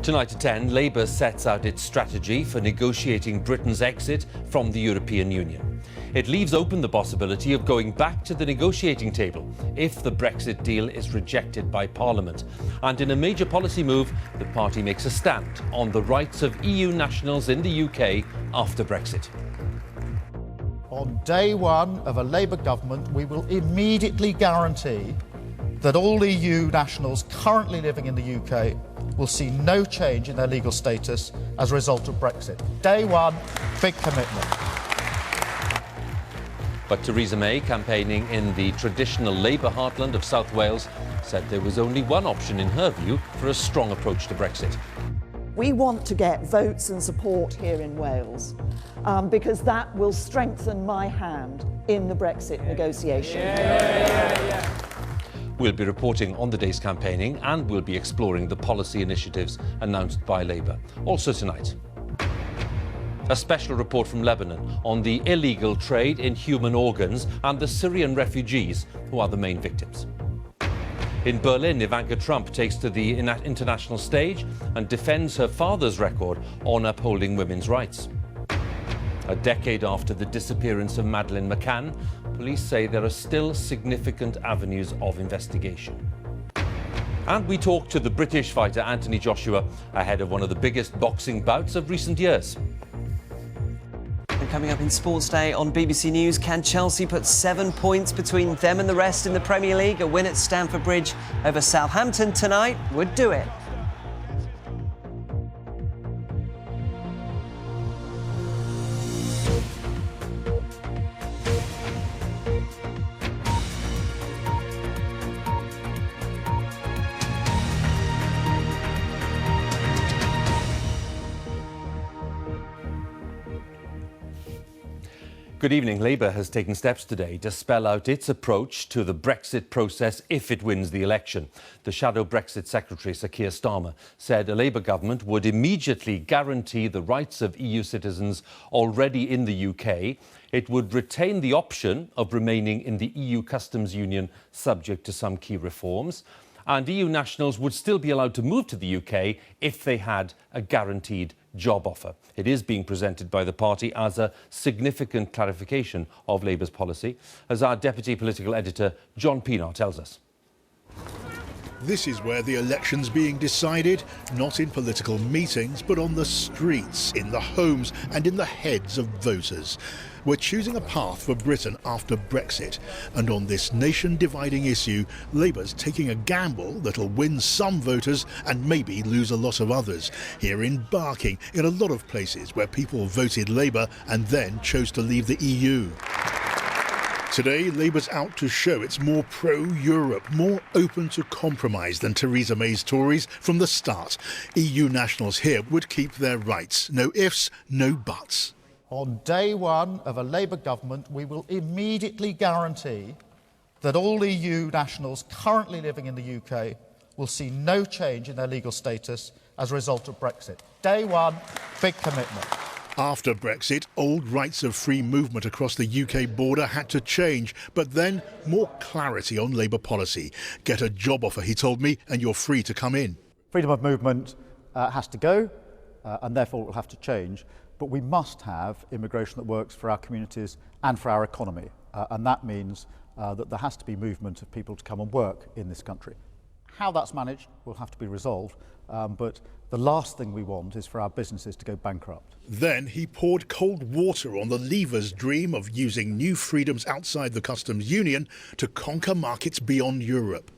Tonight at 10, Labour sets out its strategy for negotiating Britain's exit from the European Union. It leaves open the possibility of going back to the negotiating table if the Brexit deal is rejected by Parliament. And in a major policy move, the party makes a stand on the rights of EU nationals in the UK after Brexit. On day one of a Labour government, we will immediately guarantee that all EU nationals currently living in the UK will see no change in their legal status as a result of Brexit. Day one, big commitment. But Theresa May, campaigning in the traditional Labour heartland of South Wales, said there was only one option in her view for a strong approach to Brexit. We want to get votes and support here in Wales because that will strengthen my hand in the Brexit negotiation. We'll be reporting on the day's campaigning and we'll be exploring the policy initiatives announced by Labour. Also tonight, a special report from Lebanon on the illegal trade in human organs and the Syrian refugees who are the main victims. In Berlin, Ivanka Trump takes to the international stage and defends her father's record on upholding women's rights. A decade after the disappearance of Madeleine McCann, police say there are still significant avenues of investigation. And we talk to the British fighter Anthony Joshua ahead of one of the biggest boxing bouts of recent years. And coming up in Sports Day on BBC News, can Chelsea put 7 points between them and the rest in the Premier League? A win at Stamford Bridge over Southampton tonight would do it. Good evening. Labour has taken steps today to spell out its approach to the Brexit process if it wins the election. The shadow Brexit Secretary, Sir Keir Starmer, said a Labour government would immediately guarantee the rights of EU citizens already in the UK. It would retain the option of remaining in the EU customs union subject to some key reforms. And EU nationals would still be allowed to move to the UK if they had a guaranteed job offer. It is being presented by the party as a significant clarification of Labour's policy, as our Deputy Political Editor John Pienaar tells us. This is where the election's being decided, not in political meetings, but on the streets, in the homes and in the heads of voters. We're choosing a path for Britain after Brexit. And on this nation-dividing issue, Labour's taking a gamble that'll win some voters and maybe lose a lot of others. Here in Barking, in a lot of places where people voted Labour and then chose to leave the EU. Today, Labour's out to show it's more pro-Europe, more open to compromise than Theresa May's Tories from the start. EU nationals here would keep their rights. No ifs, no buts. On day one of a Labour government, we will immediately guarantee that all EU nationals currently living in the UK will see no change in their legal status as a result of Brexit. Day one, big commitment. After Brexit, old rights of free movement across the UK border had to change, but then more clarity on Labour policy. Get a job offer, he told me, and you're free to come in. Freedom of movement has to go, and therefore it will have to change. But we must have immigration that works for our communities and for our economy. And that means that there has to be movement of people to come and work in this country. How that's managed will have to be resolved, but the last thing we want is for our businesses to go bankrupt. Then he poured cold water on the Leavers' dream of using new freedoms outside the customs union to conquer markets beyond Europe.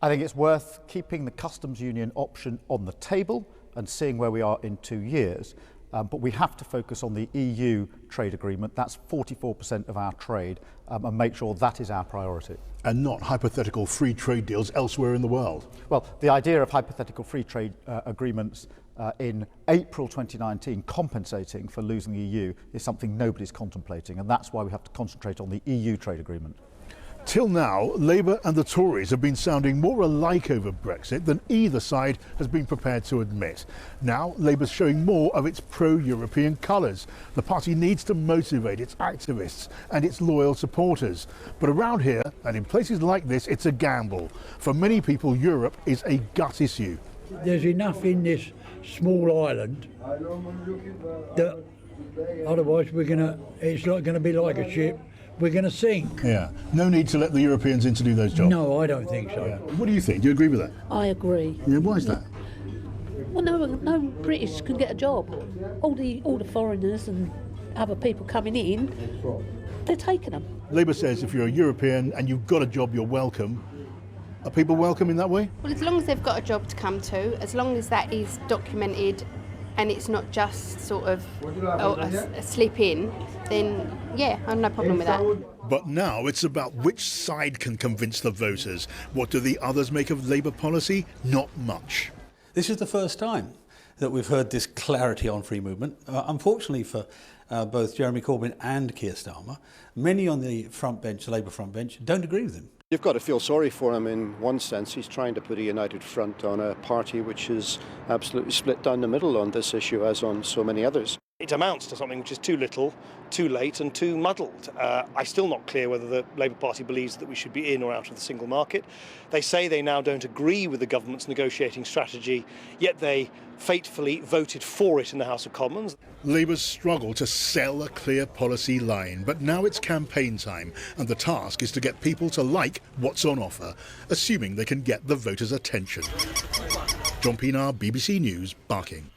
I think it's worth keeping the customs union option on the table and seeing where we are in 2 years. But we have to focus on the EU trade agreement. That's 44% of our trade, and make sure that is our priority. And not hypothetical free trade deals elsewhere in the world. Well, the idea of hypothetical free trade agreements in April 2019 compensating for losing the EU is something nobody's contemplating, and that's why we have to concentrate on the EU trade agreement. Till now, Labour and the Tories have been sounding more alike over Brexit than either side has been prepared to admit. Now, Labour's showing more of its pro-European colours. The party needs to motivate its activists and its loyal supporters. But around here, and in places like this, it's a gamble. For many people, Europe is a gut issue. there's enough in this small island that otherwise it's going to be like a ship. We're going to sink. Yeah. No need to let the Europeans in to do those jobs. No, I don't think so. Yeah. What do you think? Do you agree with that? I agree. Yeah. Why is that? Well, no British can get a job. All the foreigners and other people coming in, they're taking them. Labour says if you're a European and you've got a job, you're welcome. Are people welcome in that way? Well, as long as they've got a job to come to, as long as that is documented and it's not just sort of a slip in, then yeah, I have no problem with that. But now it's about which side can convince the voters. What do the others make of Labour policy? Not much. This is the first time that we've heard this clarity on free movement. Unfortunately for both Jeremy Corbyn and Keir Starmer, many on the front bench, the Labour front bench, don't agree with him. You've got to feel sorry for him in one sense. He's trying to put a united front on a party which is absolutely split down the middle on this issue, as on so many others. It amounts to something which is too little, too late and too muddled. I'm still not clear whether the Labour Party believes that we should be in or out of the single market. They say they now don't agree with the government's negotiating strategy, yet they fatefully voted for it in the House of Commons. Labour's struggle to sell a clear policy line, but now it's campaign time and the task is to get people to like what's on offer, assuming they can get the voters' attention. John Pienaar, BBC News, Barking.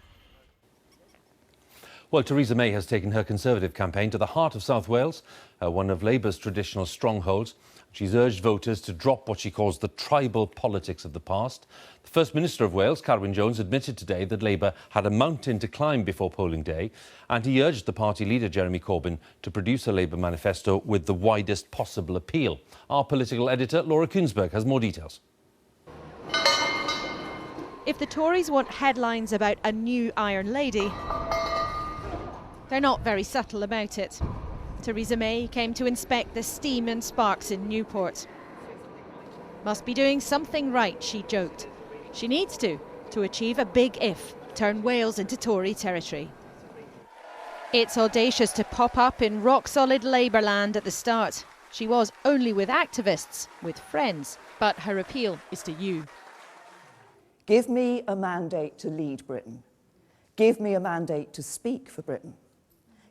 Well, Theresa May has taken her Conservative campaign to the heart of South Wales, one of Labour's traditional strongholds. She's urged voters to drop what she calls the tribal politics of the past. The First Minister of Wales, Carwyn Jones, admitted today that Labour had a mountain to climb before polling day, and he urged the party leader, Jeremy Corbyn, to produce a Labour manifesto with the widest possible appeal. Our political editor, Laura Kuensberg, has more details. If the Tories want headlines about a new Iron Lady, they're not very subtle about it. Theresa May came to inspect the steam and sparks in Newport. Must be doing something right, she joked. She needs to achieve a big if, turn Wales into Tory territory. It's audacious to pop up in rock-solid Labour land at the start. She was only with activists, with friends, but her appeal is to you. Give me a mandate to lead Britain. Give me a mandate to speak for Britain.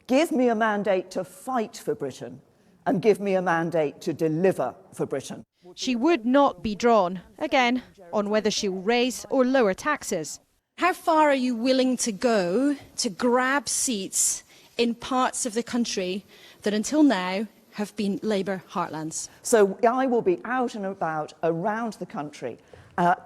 Give me a mandate to fight for Britain, and give me a mandate to deliver for Britain. She would not be drawn, again, on whether she'll raise or lower taxes. How far are you willing to go to grab seats in parts of the country that until now have been Labour heartlands? So I will be out and about around the country,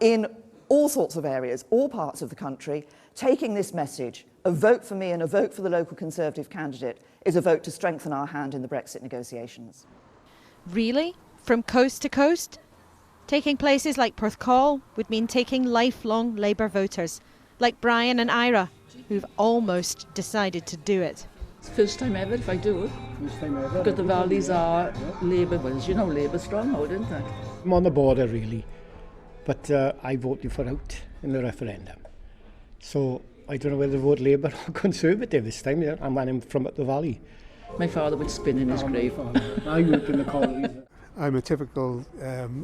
in all sorts of areas, all parts of the country, taking this message. A vote for me and a vote for the local Conservative candidate is a vote to strengthen our hand in the Brexit negotiations. Really? From coast to coast? Taking places like Porthcawl would mean taking lifelong Labour voters, like Brian and Ira, who've almost decided to do it. It's the first time ever if I do it. First time ever. Because the valleys are Labour, well, as you know, Labour stronghold, isn't it? I'm on the border, really. But I voted for out in the referendum. So I don't know whether to vote Labour or Conservative this time. I'm from up the valley. My father would spin in his grave. I worked in the colonies. I'm a typical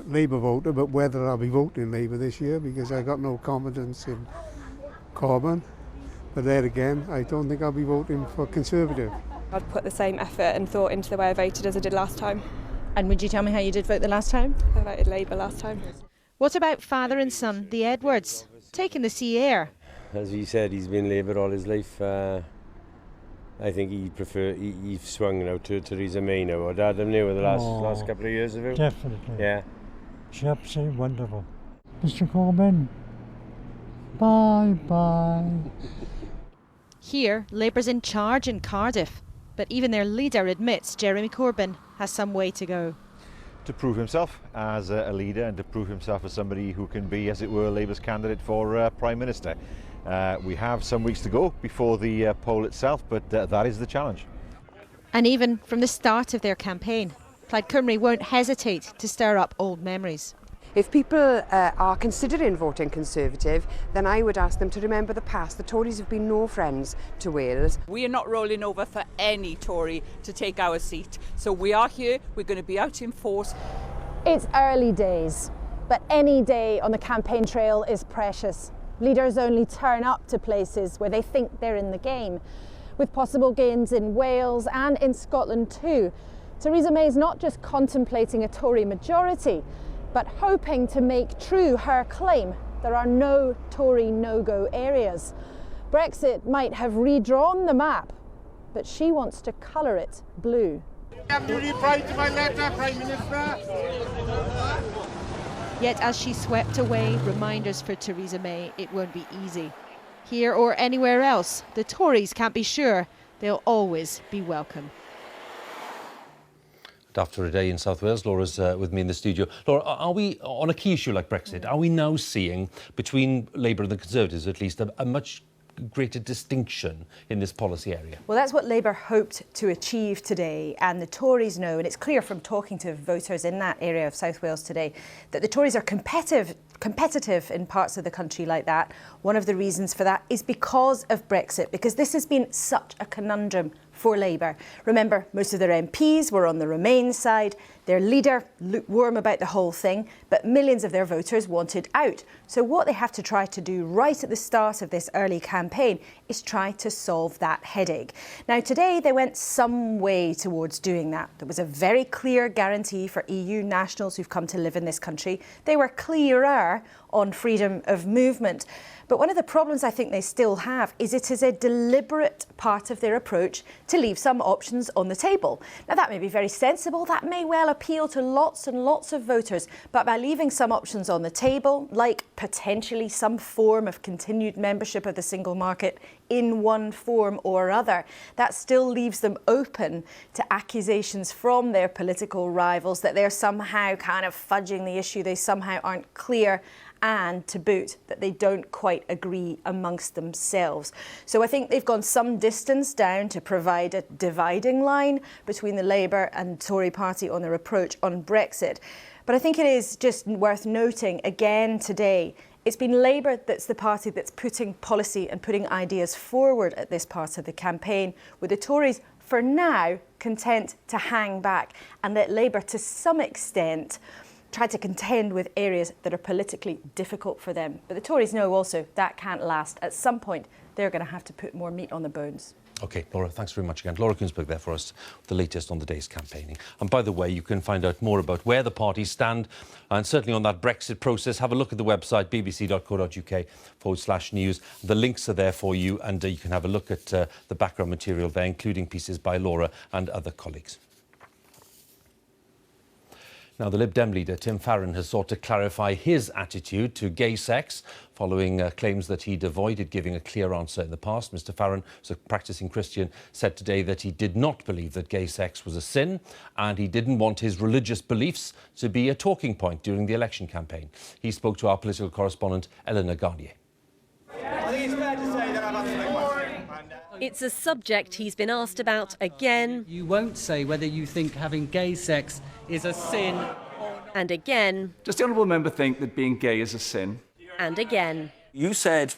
Labour voter, but whether I'll be voting Labour this year, because I got no confidence in Corbyn. But there again, I don't think I'll be voting for Conservative. I'd put the same effort and thought into the way I voted as I did last time. And would you tell me how you did vote the last time? I voted Labour last time. What about father and son, the Edwards, taking the sea air? As he said, he's been Labour all his life. I think he's swung now to Theresa May now. Or Dad, I'm new with the last couple of years of it. Definitely. Yeah. She's absolutely wonderful. Mr. Corbyn, bye-bye. Here, Labour's in charge in Cardiff, but even their leader admits Jeremy Corbyn has some way to go. To prove himself as a leader and to prove himself as somebody who can be, as it were, Labour's candidate for Prime Minister. We have some weeks to go before the poll itself, but that is the challenge. And even from the start of their campaign, Plaid Cymru won't hesitate to stir up old memories. If people are considering voting Conservative, then I would ask them to remember the past. The Tories have been no friends to Wales. We are not rolling over for any Tory to take our seat. So we are here, we're going to be out in force. It's early days, but any day on the campaign trail is precious. Leaders only turn up to places where they think they're in the game, with possible gains in Wales and in Scotland too. Theresa May's not just contemplating a Tory majority, but hoping to make true her claim there are no Tory no-go areas. Brexit might have redrawn the map, but she wants to colour it blue. Have you replied to my letter, Prime Minister? Yet as she swept away reminders for Theresa May, it won't be easy. Here or anywhere else, the Tories can't be sure they'll always be welcome. After a day in South Wales, Laura's with me in the studio. Laura, are we, on a key issue like Brexit, are we now seeing, between Labour and the Conservatives at least, a much greater distinction in this policy area? Well, that's what Labour hoped to achieve today, and the Tories know, and it's clear from talking to voters in that area of South Wales today, that the Tories are competitive in parts of the country like that. One of the reasons for that is because of Brexit, because this has been such a conundrum for Labour. Remember, most of their MPs were on the Remain side. Their leader lukewarm about the whole thing, but millions of their voters wanted out. So what they have to try to do right at the start of this early campaign is try to solve that headache. Now, today they went some way towards doing that. There was a very clear guarantee for EU nationals who've come to live in this country. They were clearer on freedom of movement. But one of the problems I think they still have is it is a deliberate part of their approach to leave some options on the table. Now, that may be very sensible, that may well appeal to lots and lots of voters, but by leaving some options on the table, like potentially some form of continued membership of the single market in one form or other, that still leaves them open to accusations from their political rivals that they're somehow kind of fudging the issue, they somehow aren't clear, and to boot, that they don't quite agree amongst themselves. So I think they've gone some distance down to provide a dividing line between the Labour and Tory party on their approach on Brexit. But I think it is just worth noting again today, it's been Labour that's the party that's putting policy and putting ideas forward at this part of the campaign, with the Tories, for now, content to hang back and let Labour, to some extent, try to contend with areas that are politically difficult for them. But the Tories know also that can't last. At some point, they're going to have to put more meat on the bones. OK, Laura, thanks very much again. Laura Kuenssberg there for us, the latest on the day's campaigning. And by the way, you can find out more about where the parties stand, and certainly on that Brexit process, have a look at the website, bbc.co.uk/news. The links are there for you, and you can have a look at the background material there, including pieces by Laura and other colleagues. Now, the Lib Dem leader, Tim Farron, has sought to clarify his attitude to gay sex following claims that he'd avoided giving a clear answer in the past. Mr Farron, who's a practising Christian, said today that he did not believe that gay sex was a sin, and he didn't want his religious beliefs to be a talking point during the election campaign. He spoke to our political correspondent, Eleanor Garnier. I think it's fair to say that I've answered the question. It's a subject he's been asked about again. You won't say whether you think having gay sex is a sin. And again. Does the honourable member think that being gay is a sin? And again. You said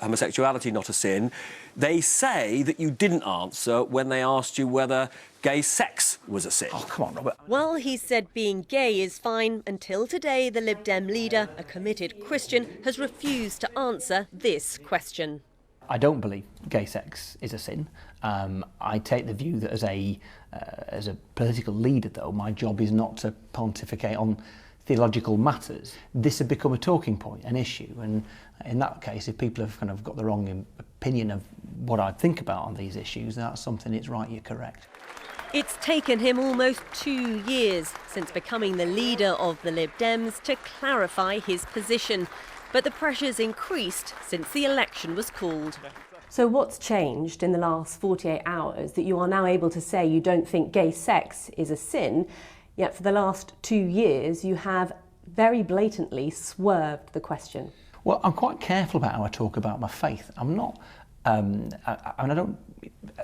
homosexuality not a sin. They say that you didn't answer when they asked you whether gay sex was a sin. Oh, come on, Robert. Well, he said being gay is fine until today the Lib Dem leader, a committed Christian, has refused to answer this question. I don't believe gay sex is a sin. I take the view that as a political leader, though, my job is not to pontificate on theological matters. This had become a talking point, an issue, and in that case, if people have kind of got the wrong opinion of what I think about on these issues, that's something, it's right, you're correct. It's taken him almost 2 years since becoming the leader of the Lib Dems to clarify his position. But the pressure's increased since the election was called. So what's changed in the last 48 hours that you are now able to say you don't think gay sex is a sin, yet for the last 2 years you have very blatantly swerved the question? Well, I'm quite careful about how I talk about my faith. I'm not, I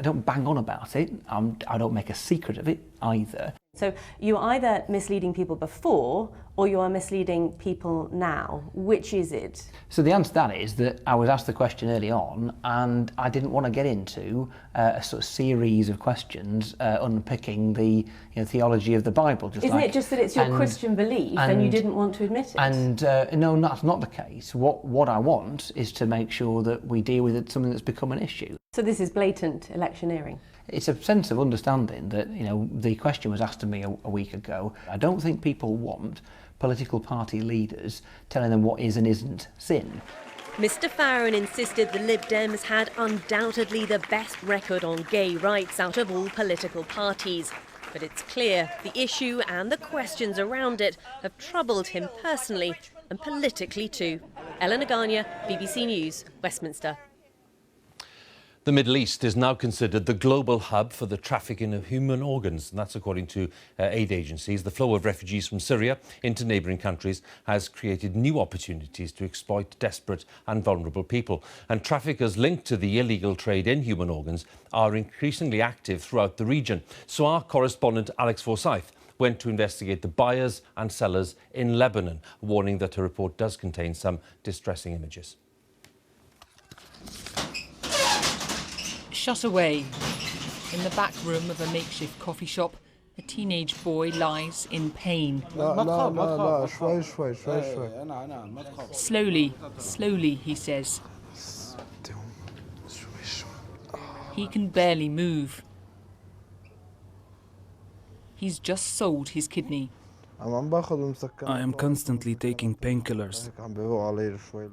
don't bang on about it. I don't make a secret of it. either. So you are either misleading people before or you are misleading people now. Which is it? So the answer to that is that I was asked the question early on and I didn't want to get into a sort of series of questions unpicking the theology of the Bible. Isn't it just that it's your Christian belief and you didn't want to admit it? And no, that's not the case. What I want is to make sure that we deal with something that's become an issue. So this is blatant electioneering? It's a sense of understanding that, the question was asked to me a week ago. I don't think people want political party leaders telling them what is and isn't sin. Mr Farron insisted the Lib Dems had undoubtedly the best record on gay rights out of all political parties. But it's clear the issue and the questions around it have troubled him personally and politically too. Ellen Agania, BBC News, Westminster. The Middle East is now considered the global hub for the trafficking of human organs, and that's according to aid agencies. The flow of refugees from Syria into neighbouring countries has created new opportunities to exploit desperate and vulnerable people. And traffickers linked to the illegal trade in human organs are increasingly active throughout the region. So our correspondent Alex Forsyth went to investigate the buyers and sellers in Lebanon, warning that her report does contain some distressing images. Shut away. In the back room of a makeshift coffee shop, a teenage boy lies in pain. Slowly, slowly, he says. He can barely move. He's just sold his kidney. I am constantly taking painkillers.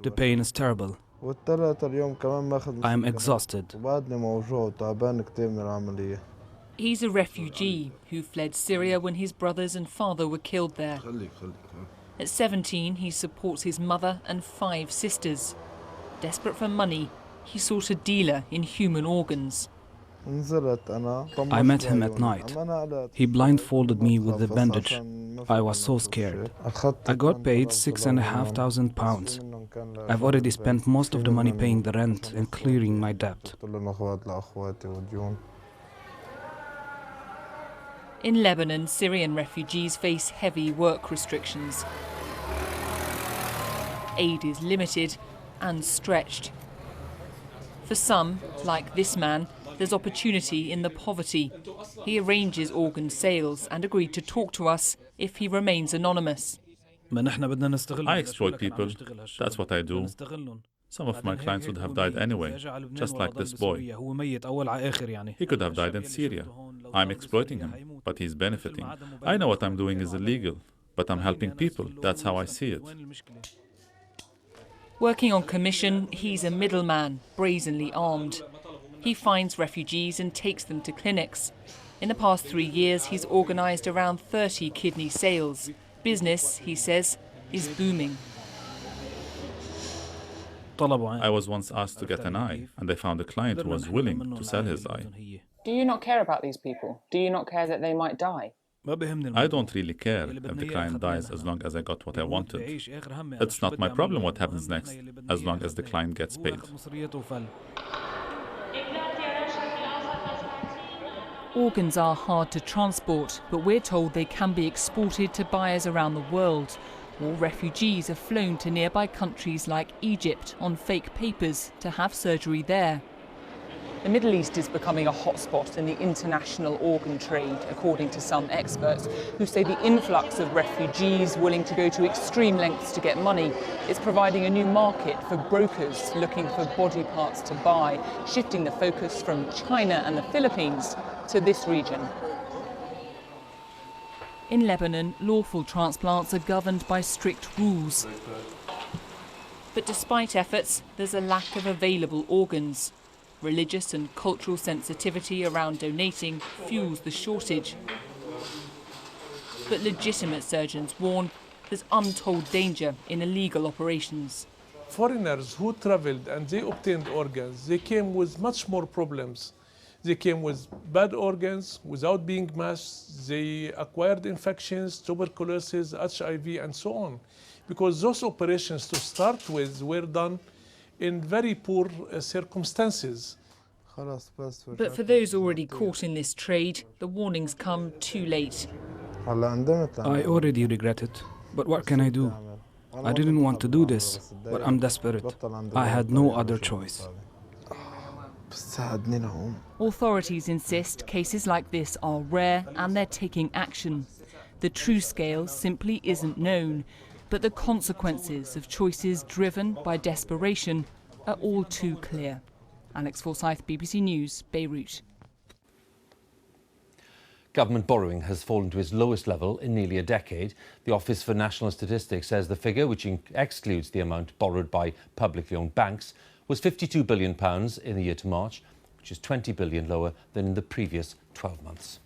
The pain is terrible. I am exhausted. He's a refugee who fled Syria when his brothers and father were killed there. At 17, he supports his mother and 5 sisters. Desperate for money, he sought a dealer in human organs. I met him at night. He blindfolded me with the bandage. I was so scared. I got paid £6,500. I've already spent most of the money paying the rent and clearing my debt. In Lebanon, Syrian refugees face heavy work restrictions. Aid is limited and stretched. For some, like this man, there's opportunity in the poverty. He arranges organ sales and agreed to talk to us if he remains anonymous. I exploit people. That's what I do. Some of my clients would have died anyway, just like this boy. He could have died in Syria. I'm exploiting him, but he's benefiting. I know what I'm doing is illegal, but I'm helping people. That's how I see it. Working on commission, he's a middleman, brazenly armed. He finds refugees and takes them to clinics. In the past 3 years, he's organised around 30 kidney sales. Business, he says, is booming. I was once asked to get an eye, and I found a client who was willing to sell his eye. Do you not care about these people? Do you not care that they might die? I don't really care if the client dies as long as I got what I wanted. It's not my problem what happens next, as long as the client gets paid. Organs are hard to transport, but we're told they can be exported to buyers around the world. Or refugees are flown to nearby countries like Egypt on fake papers to have surgery there. The Middle East is becoming a hotspot in the international organ trade, according to some experts, who say the influx of refugees willing to go to extreme lengths to get money is providing a new market for brokers looking for body parts to buy, shifting the focus from China and the Philippines to this region. In Lebanon, lawful transplants are governed by strict rules. But despite efforts, there's a lack of available organs. Religious and cultural sensitivity around donating fuels the shortage. But legitimate surgeons warn there's untold danger in illegal operations. Foreigners who traveled and they obtained organs, they came with much more problems. They came with bad organs, without being matched. They acquired infections, tuberculosis, HIV, and so on. Because those operations, to start with, were done in very poor circumstances. But for those already caught in this trade, the warnings come too late. I already regret it, but what can I do? I didn't want to do this, but I'm desperate. I had no other choice. Authorities insist cases like this are rare and they're taking action. The true scale simply isn't known, but the consequences of choices driven by desperation are all too clear. Alex Forsyth, BBC News, Beirut. Government borrowing has fallen to its lowest level in nearly a decade. The Office for National Statistics says the figure, which excludes the amount borrowed by publicly owned banks, was £52 billion in the year to March, which is £20 billion lower than in the previous 12 months.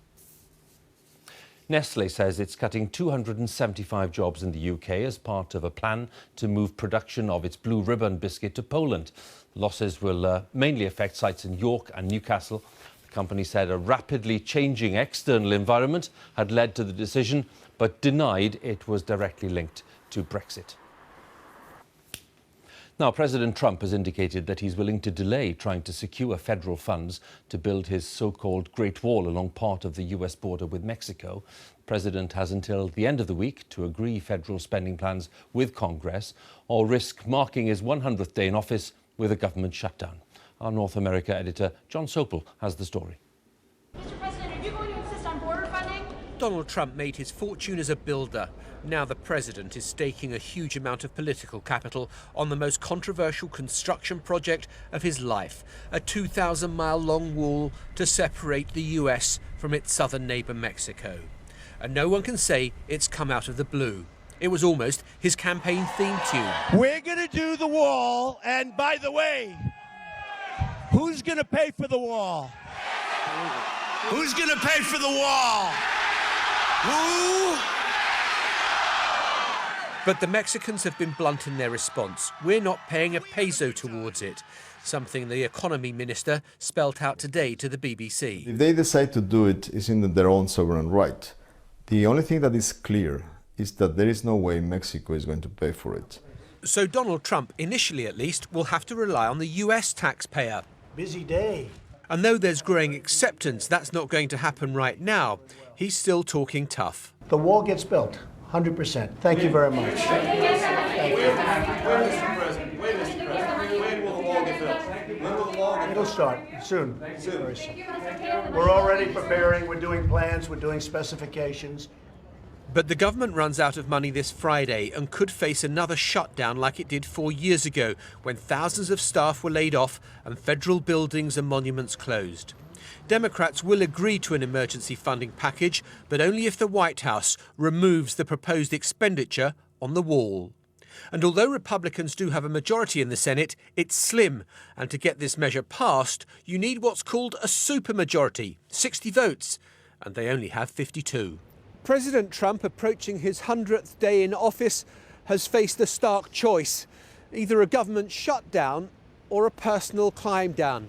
Nestlé says it's cutting 275 jobs in the UK as part of a plan to move production of its Blue Ribbon biscuit to Poland. Losses will mainly affect sites in York and Newcastle. The company said a rapidly changing external environment had led to the decision, but denied it was directly linked to Brexit. Now, President Trump has indicated that he's willing to delay trying to secure federal funds to build his so-called Great Wall along part of the US border with Mexico. The president has until the end of the week to agree federal spending plans with Congress or risk marking his 100th day in office with a government shutdown. Our North America editor, John Sopel, has the story. Mr. President, are you going to insist on border funding? Donald Trump made his fortune as a builder. Now the president is staking a huge amount of political capital on the most controversial construction project of his life, a 2,000-mile-long wall to separate the US from its southern neighbour Mexico. And no one can say it's come out of the blue. It was almost his campaign theme tune. We're going to do the wall, and by the way, who's going to pay for the wall? Who's going to pay for the wall? Who? But the Mexicans have been blunt in their response. We're not paying a peso towards it, something the economy minister spelt out today to the BBC. If they decide to do it, it's in their own sovereign right. The only thing that is clear is that there is no way Mexico is going to pay for it. So Donald Trump, initially at least, will have to rely on the US taxpayer. Busy day. And though there's growing acceptance that's not going to happen right now, he's still talking tough. The wall gets built. 100%. Thank you very much. Thank you. Mr. President, when will the wall get built? When will the wall get built? It'll start soon. Very soon. We're already preparing. We're doing plans. We're doing specifications. But the government runs out of money this Friday and could face another shutdown like it did 4 years ago, when thousands of staff were laid off and federal buildings and monuments closed. Democrats will agree to an emergency funding package, but only if the White House removes the proposed expenditure on the wall. And although Republicans do have a majority in the Senate, it's slim. And to get this measure passed, you need what's called a supermajority, 60 votes. And they only have 52. President Trump, approaching his 100th day in office, has faced a stark choice. Either a government shutdown or a personal climb down.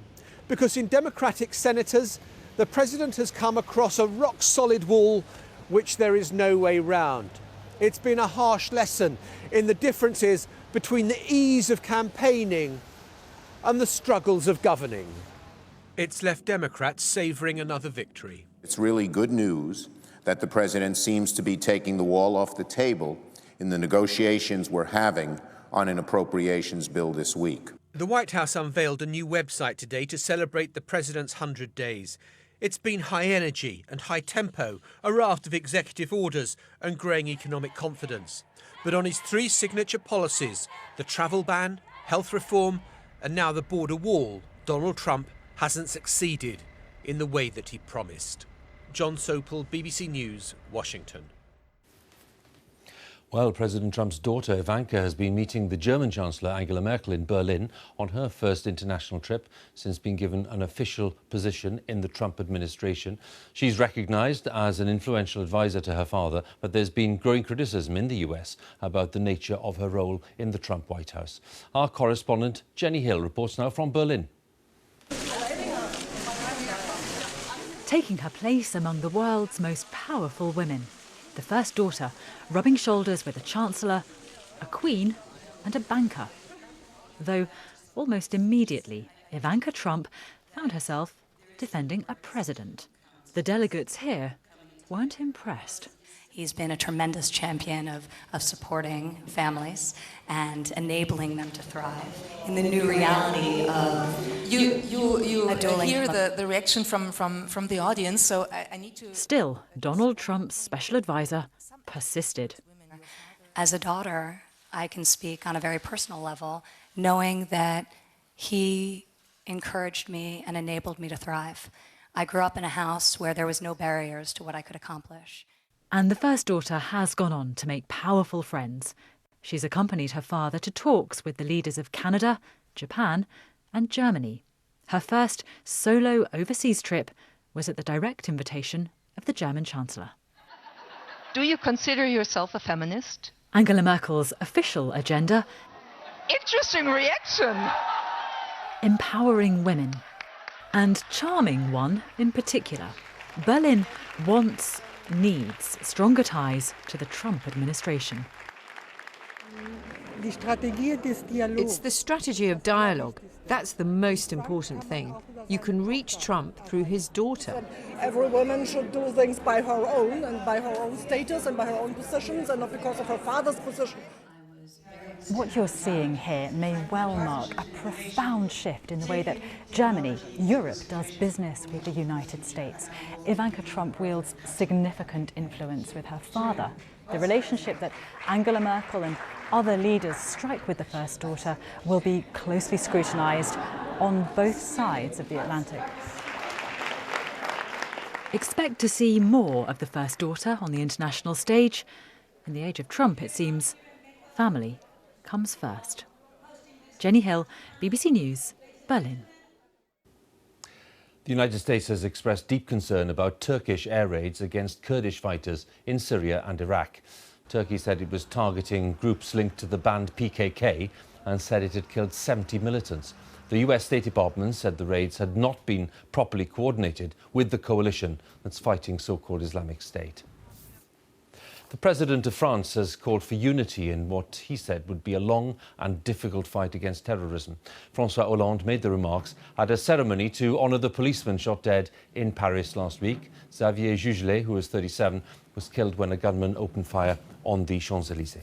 Because in Democratic senators, the president has come across a rock-solid wall which there is no way round. It's been a harsh lesson in the differences between the ease of campaigning and the struggles of governing. It's left Democrats savouring another victory. It's really good news that the president seems to be taking the wall off the table in the negotiations we're having on an appropriations bill this week. The White House unveiled a new website today to celebrate the president's 100 days. It's been high energy and high tempo, a raft of executive orders and growing economic confidence. But on his 3 signature policies, the travel ban, health reform and now the border wall, Donald Trump hasn't succeeded in the way that he promised. John Sopel, BBC News, Washington. Well, President Trump's daughter Ivanka has been meeting the German Chancellor Angela Merkel in Berlin on her first international trip since being given an official position in the Trump administration. She's recognised as an influential advisor to her father, but there's been growing criticism in the US about the nature of her role in the Trump White House. Our correspondent Jenny Hill reports now from Berlin. Taking her place among the world's most powerful women. The first daughter, rubbing shoulders with a chancellor, a queen and a banker. Though almost immediately, Ivanka Trump found herself defending a president. The delegates here weren't impressed. He's been a tremendous champion of supporting families and enabling them to thrive in the new reality of you hear the reaction from the audience, so I need to... Still, Donald Trump's special advisor persisted. As a daughter, I can speak on a very personal level, knowing that he encouraged me and enabled me to thrive. I grew up in a house where there was no barriers to what I could accomplish. And the first daughter has gone on to make powerful friends. She's accompanied her father to talks with the leaders of Canada, Japan, and Germany. Her first solo overseas trip was at the direct invitation of the German Chancellor. Do you consider yourself a feminist? Angela Merkel's official agenda: interesting reaction! Empowering women. And charming one in particular. Berlin needs stronger ties to the Trump administration. It's the strategy of dialogue. That's the most important thing. You can reach Trump through his daughter. Every woman should do things by her own and by her own status and by her own positions and not because of her father's position. What you're seeing here may well mark a profound shift in the way that Germany, Europe, does business with the United States. Ivanka Trump wields significant influence with her father. The relationship that Angela Merkel and other leaders strike with the first daughter will be closely scrutinised on both sides of the Atlantic. Expect to see more of the first daughter on the international stage. In the age of Trump, it seems, family comes first. Jenny Hill, BBC News, Berlin. The United States has expressed deep concern about Turkish air raids against Kurdish fighters in Syria and Iraq. Turkey said it was targeting groups linked to the banned PKK and said it had killed 70 militants. The US State Department said the raids had not been properly coordinated with the coalition that's fighting so-called Islamic State. The President of France has called for unity in what he said would be a long and difficult fight against terrorism. François Hollande made the remarks at a ceremony to honour the policeman shot dead in Paris last week. Xavier Jugelet, who was 37, was killed when a gunman opened fire on the Champs-Élysées.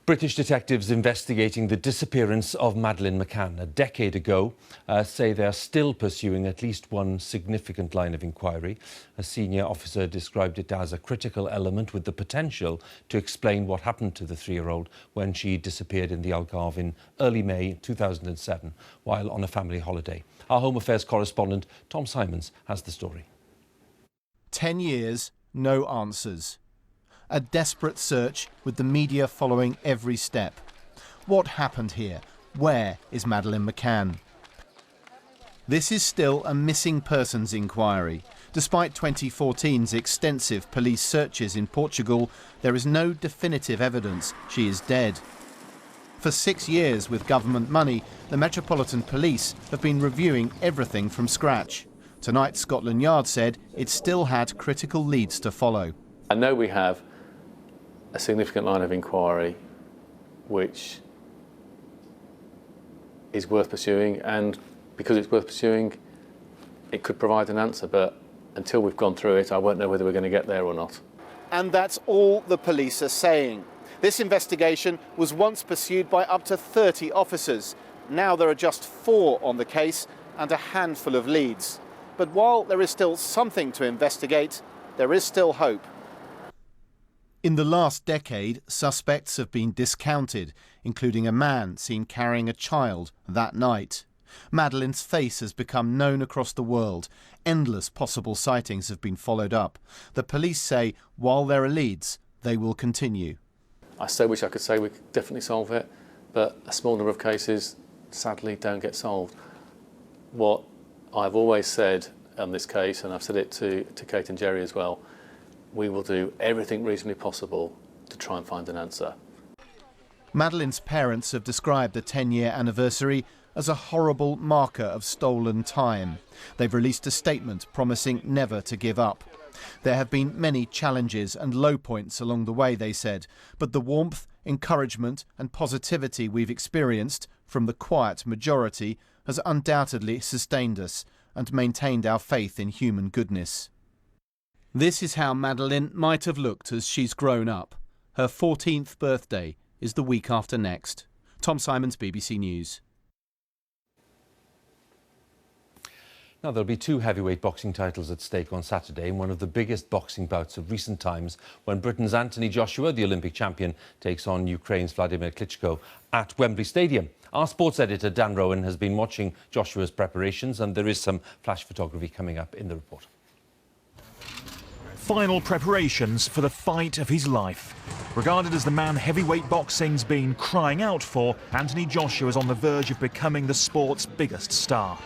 British detectives investigating the disappearance of Madeleine McCann a decade ago say they are still pursuing at least one significant line of inquiry. A senior officer described it as a critical element with the potential to explain what happened to the 3-year-old when she disappeared in the Algarve in early May 2007 while on a family holiday. Our Home Affairs correspondent Tom Simons has the story. 10 years, no answers. A desperate search with the media following every step. What happened here? Where is Madeleine McCann? This is still a missing persons inquiry. Despite 2014's extensive police searches in Portugal, there is no definitive evidence she is dead. For 6 years with government money, the Metropolitan Police have been reviewing everything from scratch. Tonight, Scotland Yard said it still had critical leads to follow. I know we have a significant line of inquiry which is worth pursuing, and because it's worth pursuing, it could provide an answer, but until we've gone through it, I won't know whether we're going to get there or not. And that's all the police are saying. This investigation was once pursued by up to 30 officers. Now there are just 4 on the case and a handful of leads. But while there is still something to investigate, there is still hope. In the last decade, suspects have been discounted, including a man seen carrying a child that night. Madeleine's face has become known across the world. Endless possible sightings have been followed up. The police say while there are leads, they will continue. I so wish I could say we could definitely solve it, but a small number of cases sadly don't get solved. What I've always said on this case, and I've said it to Kate and Jerry as well, we will do everything reasonably possible to try and find an answer. Madeleine's parents have described the 10-year anniversary as a horrible marker of stolen time. They've released a statement promising never to give up. There have been many challenges and low points along the way, they said, but the warmth encouragement and positivity we've experienced from the quiet majority has undoubtedly sustained us and maintained our faith in human goodness. This is how Madeleine might have looked as she's grown up. Her 14th birthday is the week after next. Tom Simons, BBC News. Now, there'll be 2 heavyweight boxing titles at stake on Saturday in one of the biggest boxing bouts of recent times when Britain's Anthony Joshua, the Olympic champion, takes on Ukraine's Vladimir Klitschko at Wembley Stadium. Our sports editor Dan Rowan has been watching Joshua's preparations, and there is some flash photography coming up in the report. Final preparations for the fight of his life. Regarded as the man heavyweight boxing's been crying out for, Anthony Joshua is on the verge of becoming the sport's biggest star.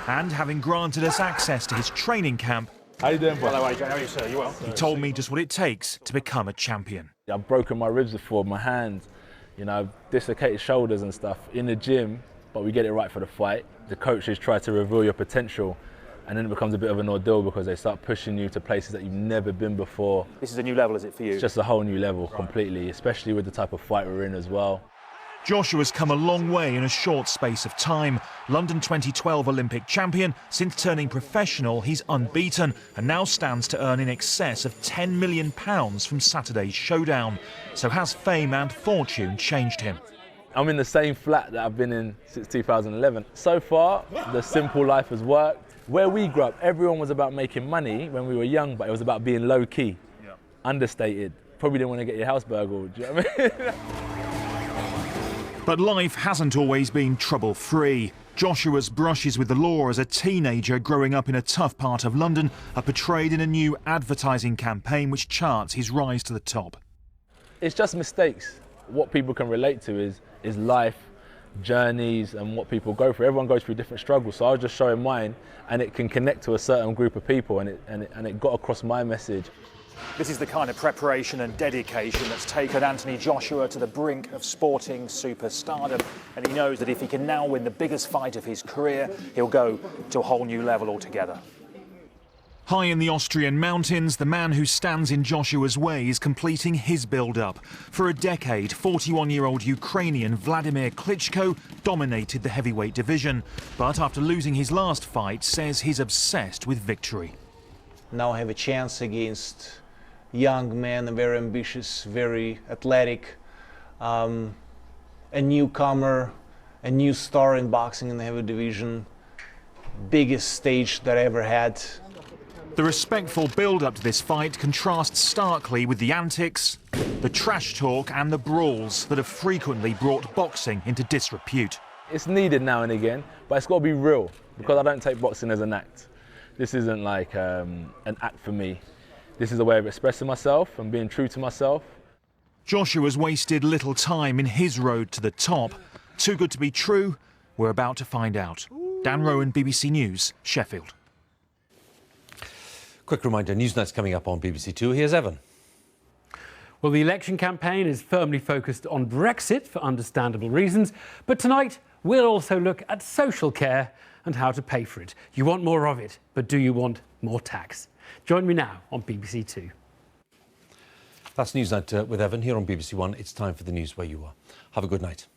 And having granted us access to his training camp, how you doing, bro? Hello, Adrian. How are you, sir? You well? He told me just what it takes to become a champion. I've broken my ribs before, my hands, you know, I've dislocated shoulders and stuff in the gym, but we get it right for the fight. The coaches try to reveal your potential, and then it becomes a bit of an ordeal because they start pushing you to places that you've never been before. This is a new level, is it, for you? It's just a whole new level, completely, especially with the type of fight we're in as well. Joshua's come a long way in a short space of time. London 2012 Olympic champion, since turning professional, he's unbeaten and now stands to earn in excess of £10 million from Saturday's showdown. So has fame and fortune changed him? I'm in the same flat that I've been in since 2011. So far, the simple life has worked. Where we grew up, everyone was about making money when we were young, but it was about being low-key, understated. Probably didn't want to get your house burgled, do you know what I mean? But life hasn't always been trouble-free. Joshua's brushes with the law as a teenager growing up in a tough part of London are portrayed in a new advertising campaign which charts his rise to the top. It's just mistakes. What people can relate to is life, journeys, and what people go through. Everyone goes through different struggles, so I was just showing mine, and it can connect to a certain group of people, and it got across my message. This is the kind of preparation and dedication that's taken Anthony Joshua to the brink of sporting superstardom, and he knows that if he can now win the biggest fight of his career, he'll go to a whole new level altogether. High in the Austrian mountains, the man who stands in Joshua's way is completing his build-up. For a decade, 41-year-old Ukrainian Vladimir Klitschko dominated the heavyweight division, but after losing his last fight, says he's obsessed with victory. Now I have a chance against young man, very ambitious, very athletic, a newcomer, a new star in boxing in the heavy division, biggest stage that I ever had. The respectful build-up to this fight contrasts starkly with the antics, the trash talk and the brawls that have frequently brought boxing into disrepute. It's needed now and again, but it's got to be real, because I don't take boxing as an act. This isn't like an act for me. This is a way of expressing myself and being true to myself. Joshua's wasted little time in his road to the top. Too good to be true? We're about to find out. Dan Rowan, BBC News, Sheffield. Quick reminder, Newsnight's coming up on BBC Two. Here's Evan. Well, the election campaign is firmly focused on Brexit for understandable reasons, but tonight we'll also look at social care and how to pay for it. You want more of it, but do you want more tax? Join me now on BBC Two. That's Newsnight with Evan here on BBC One. It's time for the news where you are. Have a good night.